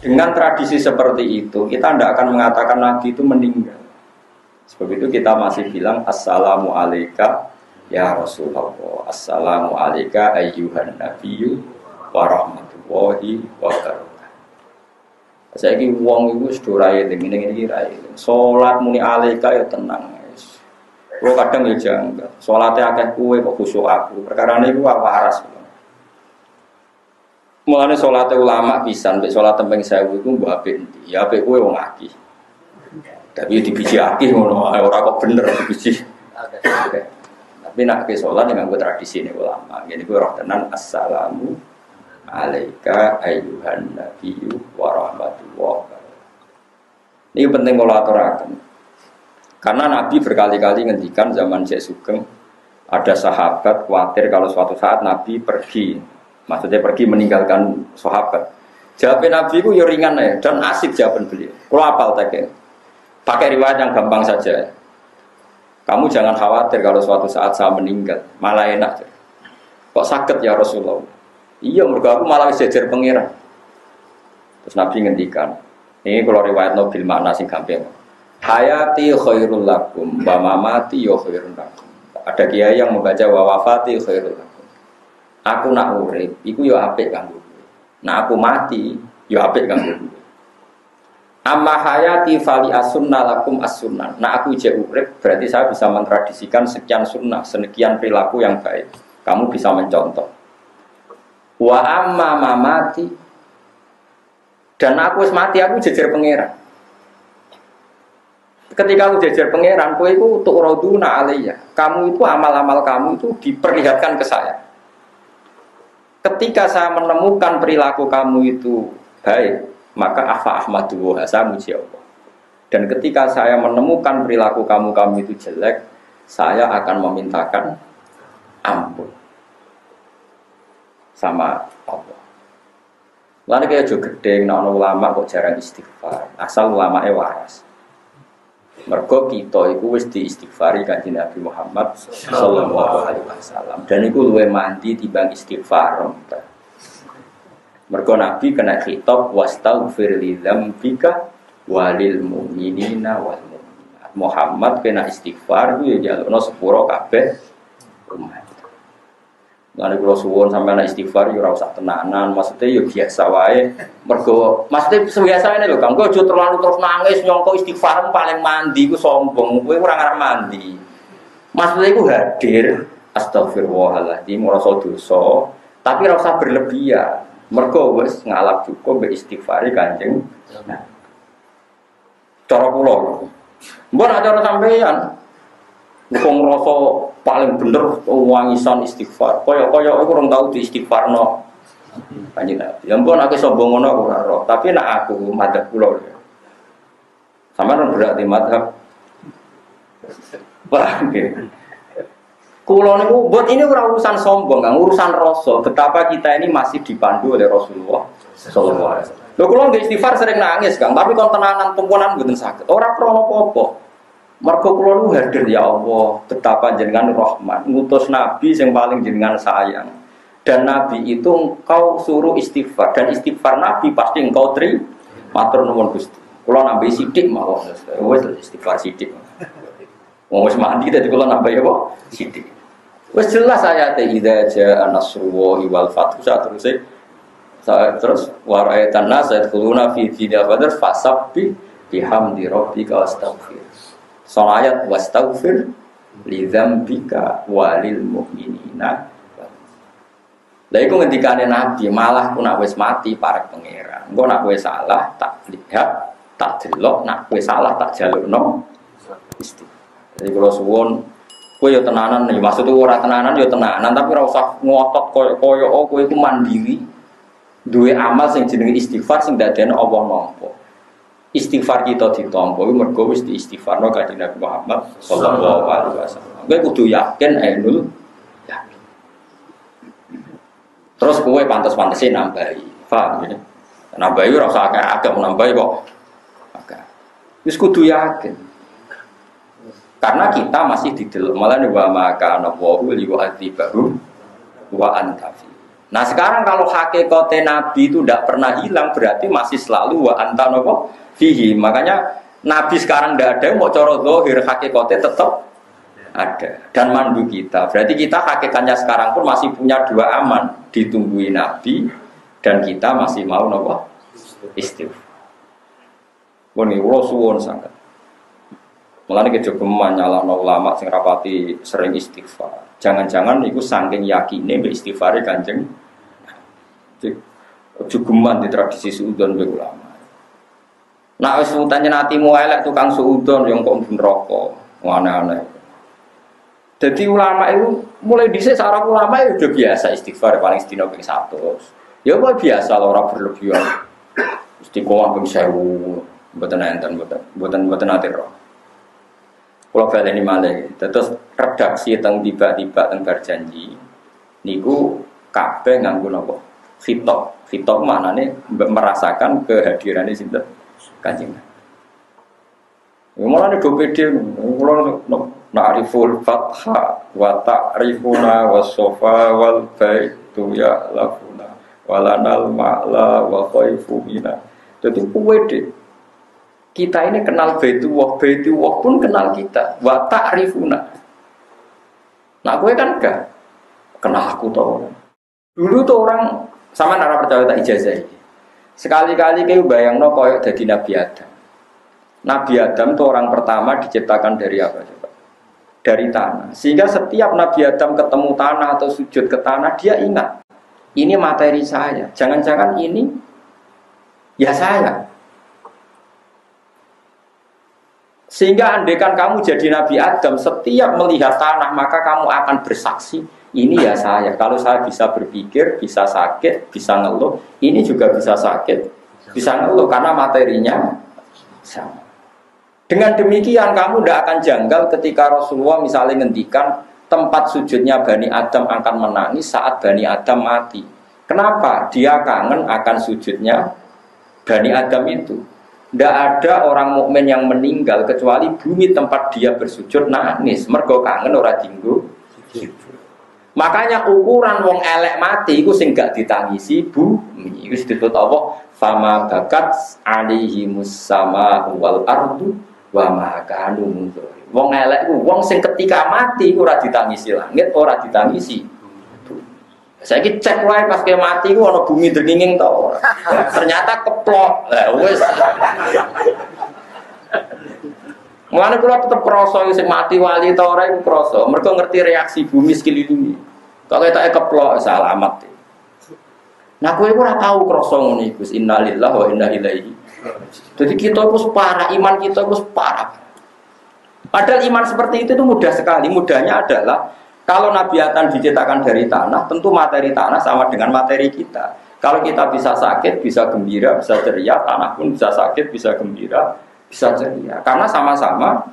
Dengan tradisi seperti itu, kita tidak akan mengatakan Nabi itu meninggal. Sebab itu kita masih bilang Assalamu alayka ya Rasulullah, Assalamu alayka ayyuhan nabiyyu wa rahmatullahi wa barakatuh. Saya ini wong itu sudah raya dengan ini raya. Sholat muni alayka ya tenang. Kalau kadang ya jangan. Sholatnya akeh kue kok khusyuk aku. Perkara ini gua waras. Mulane salate ulama pisan, mek salat tembeng 1000 iku mbok apik ndi? Ya apik kowe wong akeh. Tapi dibiji akeh ngono, ora kok bener dibiji. Tapi nek ke salat nganggo tradisine ulama, ngene kuwi roh tenan assalamu alayka ayyuhan nabiyyu wa rahmatullahi. Ini penting kula aturaken. Karena Nabi berkali-kali ngendikan zaman Syekh Sugeng ada sahabat khawatir kalau suatu saat Nabi pergi. Maksudnya pergi meninggalkan sahabat. Jawaban Nabi itu ya ringan ya dan asik jawaban beliau. Kalau apal tak pakai riwayat yang gampang saja. Kamu jangan khawatir kalau suatu saat saya meninggal, malah enak. Kok sakit ya Rasulullah? Iya, mergo aku malah sejer pengiran. Terus Nabi ngendikan, ini kalau riwayat Nabil makna sing gampang. Hayati khairul lakum, wa mamati ya khairul lakum. Ada kiai yang membaca wa wafati khairul lakum. Aku nak urip, iku yo apik kanggo kowe. Nak aku mati, yo apik kanggo kowe. Amma hayati fali as-sunnah lakum as-sunnah. Nak aku je urip, berarti saya bisa mentradisikan sekian sunnah, sekian perilaku yang baik. Kamu bisa mencontoh. Wa amma mamati, dan aku wis mati, aku jejer pangeran. Ketika aku jejer pangeran, kowe iku tu'raduna alayya. Kamu itu amal-amal kamu itu diperlihatkan ke saya. Ketika saya menemukan perilaku kamu itu baik, maka afa ahmadu wa saya muji Allah. Dan ketika saya menemukan perilaku kamu itu jelek, saya akan memintakan ampun sama Allah. Lalu kayak juga gede, nah ulama kok jarang istighfar, asal ulamanya waras. Mergo kita iku wis diistighfari kanjeng Nabi Muhammad sallallahu alaihi wasallam. Dan iku luwih mandi timbang istighfar. Mergo Nabi kena khitab wastaghfir li dzambika walil mu'minina wal mu'minat. Muhammad kena istighfar ku ya jalukno sepuro kabeh umat. Lan kula suwun sampeyan istighfar ya ora usah tenanan, maksudnya ya biasa wae. Mergo maksudnya biasa wae lho, Kang. Kowe aja terlalu terus nangis nyongko istighfar paling mandi ku sombong. Kowe ora ngarep mandi. Maksudnya iku hadir astagfirullahaladzim ora dosa, tapi ora usah berlebihan. Mergo wis ngalap cukup mbek istighfari Kanjeng. Nah. Cara kula. Mbok nek cara sampeyan wong ngrasa paling bener wangisan istighfar. Kaya-kaya aku kurang tahu di istighfarno. Kanjeng Nabi. Ya ampun aku sombong ngono aku ora roh, tapi nek aku madzhab kula. Sampeyan berarti madzhab. Paham nggih. Kula niku buat ini ora urusan sombong, Kang, urusan rasa. Betapa kita ini masih dipandu oleh Rasulullah sallallahu alaihi wasallam. Lho kula nggih istighfar sering nangis, Kang, tapi kon tenanan tumpunan mboten saged. Ora krana apa-apa. Mergo kula nu hadir ya Allah, betapa jenengan rahmat, ngutus nabi yang paling jenengan sayang. Dan nabi itu engkau suruh istighfar, dan istighfar nabi pasti engkau terima. Matur nuwun Gusti. Kula nambahi sithik mawon. Wis istighfar sithik. Wong wis mandi dadi kula nambahi apa? Sithik. Wis jelas ayate idza jaa nasrullahi wal fathu terus wa ra'aitan nas yadkhuluna fi dinil badr fasabbih bihamdi rabbika wastaghfir. Soal ayat wastaghfir li dzambika walil mu'minina. Lah iku ngendikane Nabi, malah ku nak wis mati parek pangeran. Engko nak kowe salah tak lihat, tak delok, nak kowe salah tak jalukno istighfar. Jadi kalau suwun kowe yo tenanan nih, maksudku ora tenanan yo tenanan, tapi ora usah ngotot koyo kowe iku mandiri. Duwe amal sing jenenge istighfar sing dadekno Allah nampa. Istighfar kita ditampa mergo wis diistighfarno kanjeng Nabi Muhammad sallallahu alaihi wasallam. Kowe kudu yakin ainul yakin. Terus kowe pantes-pantese nambahi. Paham ya? Nambahi ora usah akeh-akeh nambahi kok. Akeh. Wis kudu yakin. Karena kita masih di dalam malah wa maka ana wa li yu'adzibahu wa anta fi. Nah sekarang kalau hakikate Nabi itu tidak pernah hilang, berarti masih selalu wa anta nopo fihi. Makanya Nabi sekarang tidak ada, mau coro zahir hakikate tetap ada dan mandu kita. Berarti kita hakikatnya sekarang pun masih punya dua aman, ditungguin Nabi dan kita masih mau nopo istighfar. Ini ulo suwon sangat. Mulane kejogeman nyalahno ulama sing rapati sering istighfar. Jangan-jangan itu saking yakine mbek istighfare Kanjeng. Jogeman di tradisi suudon mbek ulama. Nah wis utane atimu elek tukang suudon yang kok neraka. Aneh-aneh. Jadi ulama itu mulai dhisik sarah ulama itu udah biasa istighfar paling sedina ping 100. Ya kok biasa ora berlebihan. Istiqomah ping 1000. Mboten enten mboten ate roh. Kalau baleni malih, terus redaksi teng tiba-tiba teng berjanji, niku kabeh nganggo napa? Khitab. Khitab maknane merasakan kehadiran sinten Kanjeng. Ya mulane do pede, kula na'riful fatha wa ta'rifuna was-safa wal baitu ya lafuna walanal ma'la wa khaifu mina. Dadi pede. Kita ini kenal Baitullah pun kenal kita. Wa ta'rifuna. Nah, gue kan enggak kenal aku tau. Dulu tuh orang sama nara percaya tak ijazah ini. Sekali-kali kayak bayangno koyok jadi Nabi Adam. Nabi Adam tuh orang pertama diciptakan dari apa coba? Dari tanah. Sehingga setiap Nabi Adam ketemu tanah atau sujud ke tanah, dia ingat. Ini materi saya. Jangan-jangan ini ya saya. Sehingga andaikan kamu jadi Nabi Adam, setiap melihat tanah maka kamu akan bersaksi, ini ya saya. Kalau saya bisa berpikir, bisa sakit, bisa ngeluh, ini juga bisa sakit, bisa ngeluh karena materinya sama. Dengan demikian kamu tidak akan janggal ketika Rasulullah misalnya ngendikan tempat sujudnya Bani Adam akan menangis saat Bani Adam mati. Kenapa? Dia kangen akan sujudnya Bani Adam itu. Tidak ada orang mukmin yang meninggal kecuali bumi tempat dia bersujud nangis. Mergo kangen ora dinggo. Makanya ukuran wong elek mati iku sing gak ditangisi bumi. Wis disebut Allah fama bakat alihimus sama wal ardu wa ma kanu munzur. Wong elek ku wong sing ketika mati ora ditangisi langit, ora ditangisi. Saya cek wae pas ke mati ku ana bumi dringing to ora. Ternyata keplok. Lah wis. Mulane kula tetep krasa sing mati wali ta ora iku krasa. Mergo ngerti reaksi bumi sekelilingi. Kok ketoke keplok salamat. Nah kowe ora tau krasa ngono iku. Innalillahi wa inna ilaihi. Jadi kita itu parah, iman kita itu parah. Padahal iman seperti itu mudah sekali. Mudahnya adalah kalau Nabi Adam diciptakan dari tanah, tentu materi tanah sama dengan materi kita. Kalau kita bisa sakit, bisa gembira, bisa ceria, tanah pun bisa sakit, bisa gembira, bisa ceria. Karena sama-sama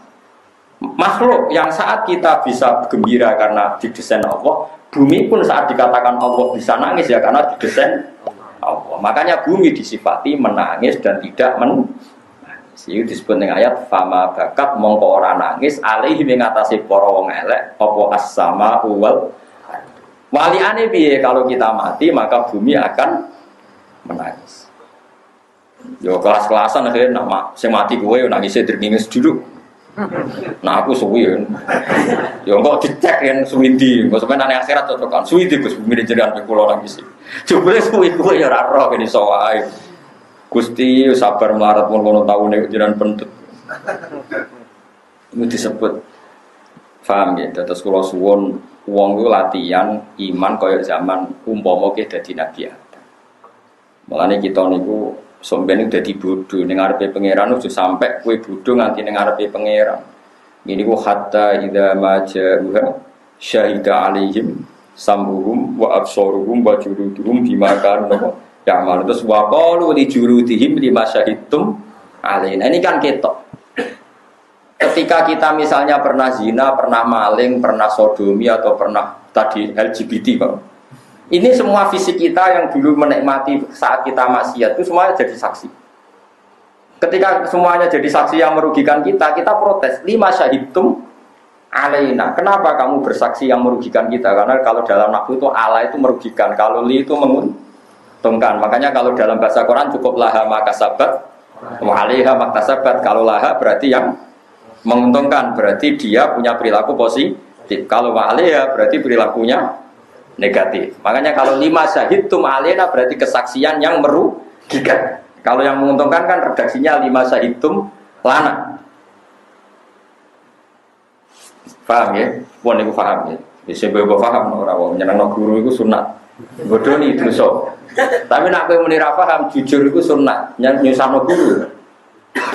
makhluk yang saat kita bisa gembira karena didesain Allah, bumi pun saat dikatakan Allah bisa nangis ya karena didesain Allah. Makanya bumi disifati menangis dan tidak menangis. Itu disebut dengan ayat fama bakat mongko ora nangis alaihi mengatasi para wong elek apa as-sama wal waliane piye kalau kita mati maka bumi akan menangis. Yo kelas-kelasan akhirnya nama sing mati kowe nangisnya dringis dulu. Nah aku suwi yo kok dicek yen suwindi kok sampeyan nang akhirat cocokan suwindi Gus bumi jenengan kula nangis. Jebule suwi kowe yo ora roh kene iso wae. Gusti sabar melarat pun kono taune jenengan pentut. Itu disebut paham ya. Terus kula suwun wong ku latihan iman kaya zaman umpama ke dadi nabi Adam. Mulane kita niku sampeyan dadi bodho ning ngarepe pangeran ojo sampe kowe bodho nganti ning ngarepe pangeran. Ngene ku hatta idza maja'uha syahida alaihim sambuhum wa absaruhum wa juluduhum bima kanu ya malah terus waqalu li jurudihim lima syahidtum alaina. Ini kan ketok. Ketika kita misalnya pernah zina, pernah maling, pernah sodomi atau pernah tadi LGBT Pak. Ini semua fisik kita yang dulu menikmati saat kita maksiat itu semuanya jadi saksi. Ketika semuanya jadi saksi yang merugikan kita, kita protes lima syahidtum alaina. Kenapa kamu bersaksi yang merugikan kita? Karena kalau dalam nahwu itu ala itu merugikan, kalau li itu menguntungkan. Makanya kalau dalam bahasa Quran cukup laha makasabat wa 'alaiha maktasabat. Kalau laha berarti yang menguntungkan, berarti dia punya perilaku positif. Kalau wa 'alaiha berarti perilakunya negatif. Makanya kalau lima syahidtum alaina berarti kesaksian yang merugikan. Kalau yang menguntungkan kan redaksinya lima syahidtum lana. Paham ya? Pun iku paham ya. Bisa bebo paham ora wong nyenengno guru iku sunat. Bodoh nih dosa. Tapi nek kowe muni ra paham jujur iku sunat. Nyusahno guru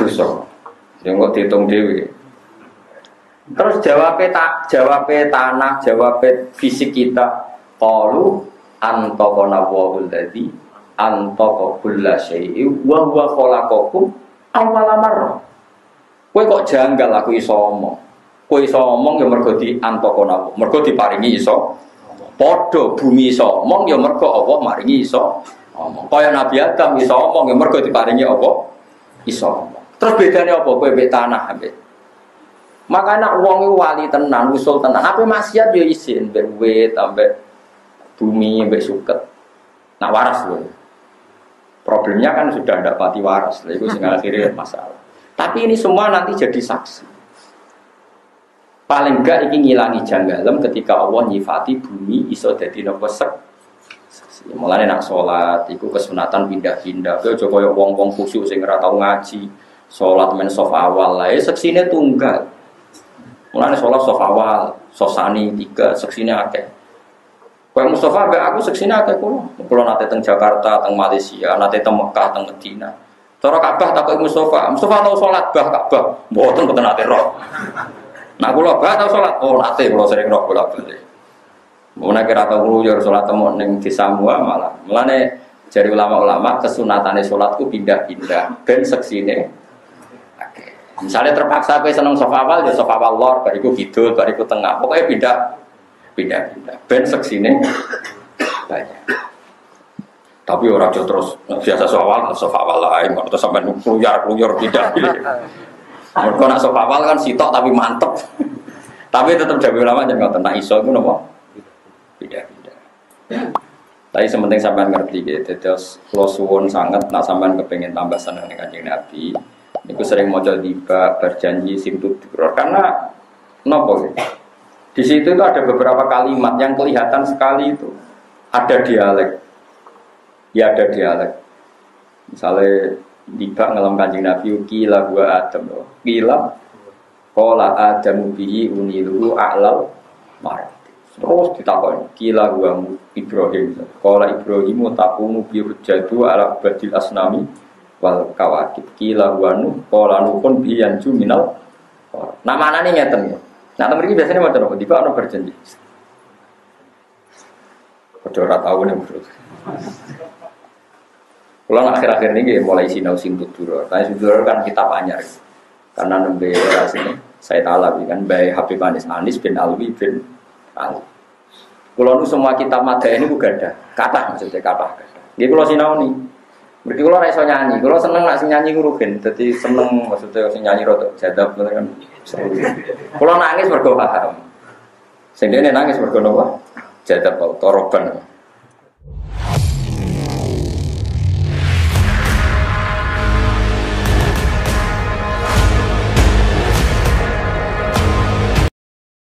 dosa. Sing kok diitung dhewe. Terus jawabe tanah, jawabe fisik kita. Qalu antaqana wa'ul ladzi antaqa kulla syai'in wa huwa khalaqakum awwala marrah. Kowe kok janggal aku iso omong. Kowe iso omong ya mergo di antaqana, mergo diparingi iso. Padha bumi iso omong ya mergo Allah maringi iso omong. Kaya Nabi Adam iso omong ya mergo diparingi apa? Iso omong. Terus bedane apa kowe mbek tanah ambek? Makanya wong wali tenan, usul tenan. Apa maksiat ya isin mbek wit ambek bumi mbek suket. Nak waras lho. Problemnya kan sudah ndak pati waras. Lha iku sing akhirnya masalah. Tapi ini semua nanti jadi saksi. Paling enggak ini ngilangi janggalem ketika Allah nyifati bumi iso dadi napa saksi. Mulane nak salat iku kesunatan pindah-pindah. Kowe aja kaya wong-wong khusyuk sing ora tau ngaji, salat men saf awal lae seksine tunggal. Mulane salat saf awal, sosani 3, seksine akeh. Kowe Mustafa mbek aku seksine akeh kula nate teng Jakarta, teng Malaysia, nate teng Mekah, teng Medina. Cara Ka'bah takoki Mustafa tau salat bah Ka'bah, mboten nate roh. Nah kula bah tau salat, oh nate kula sering roh bolak-balik. Mun kira tau ngluyur salat temu ning desa mua malah. Mulane jari ulama-ulama kesunatane salat ku pindah-pindah ben seksine. Oke. Misalnya terpaksa kowe seneng sofa awal ya sofa awal lor, bariku kidul, bariku tengah. Pokoknya pindah-pindah. Ben seksine banyak. Tapi orang aja terus biasa sofa awal lain, terus sampai kluyur pindah-pindah. Mereka nak sofa awal kan sitok tapi mantep. Tapi tetap jago lama jangan ngoten nak iso itu nopo pindah-pindah. Tapi sementing sampean ngerti gitu. Terus kula suwun sangat nak sampean kepengin tambah seneng dengan Kanjeng Nabi. Niku sering maca tiba berjanji simtud karena nopo. Di situ itu ada beberapa kalimat yang kelihatan sekali itu ada dialek. Ya ada dialek. Misalnya tiba ngelam Kanjeng Nabi kila gua Adam loh. Kila qala Adamu bihi uniluhu a'lal marad. Terus ditakoni kila gua Ibrahim. Qala Ibrahimu taqumu bi hujjatu ala badil asnami wal kawakib. Kila gua Nuh qala Nuhun bi yanju minal. Nah manane ngeten ya. Nah temen iki biasane maca napa? Tiba ana berjanji. Padha ora tau nek bro. Kalau akhir-akhir ini mulai sinau sing tutur, tapi tutur kan kitab anyar, karena nembe rasanya saya talawi kan by Habib Anis bin Alwi bin Ali. Kalau nu semua kitab madha ini juga ada, kata maksudnya kata. Jadi kalau sinau nih, berarti kalau raiso nyanyi, kalau seneng nak sing nyanyi gurukin, jadi seneng maksudnya sing nyanyi rotok jadab kan seru. Kalau nangis mergo paham, sendiri nangis mergo nopo jadab tau toroban.